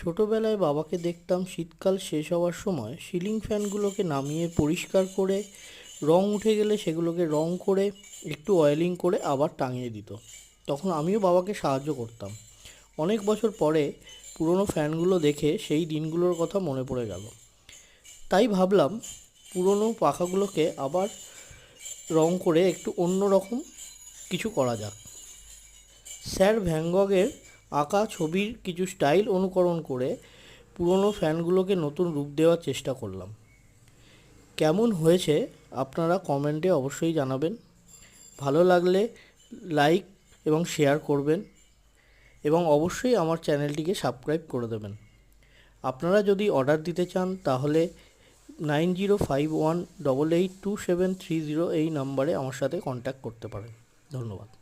ছোটোবেলায় বাবাকে দেখতাম শীতকাল শেষ হওয়ার সময় সিলিং ফ্যানগুলোকে নামিয়ে পরিষ্কার করে রং উঠে গেলে সেগুলোকে রং করে একটু অয়েলিং করে আবার টাঙিয়ে দিত। তখন আমিও বাবাকে সাহায্য করতাম। অনেক বছর পরে পুরনো ফ্যানগুলো দেখে সেই দিনগুলোর কথা মনে পড়ে গেল। তাই ভাবলাম পুরনো পাখাগুলোকে আবার রং করে একটু অন্য রকম কিছু করা যাক। স্যার ভ্যান গগের আঁকা ছবির কিছু স্টাইল অনুকরণ করে পুরনো ফ্যানগুলোকে নতুন রূপ দেওয়ার চেষ্টা করলাম। কেমন হয়েছে আপনারা কমেন্টে অবশ্যই জানাবেন। ভালো লাগলে লাইক এবং শেয়ার করবেন এবং অবশ্যই আমার চ্যানেলটিকে সাবস্ক্রাইব করে দেবেন। আপনারা যদি অর্ডার দিতে চান তাহলে 9051882730 এই নাম্বারে আমার সাথে কন্ট্যাক্ট করতে পারেন। ধন্যবাদ।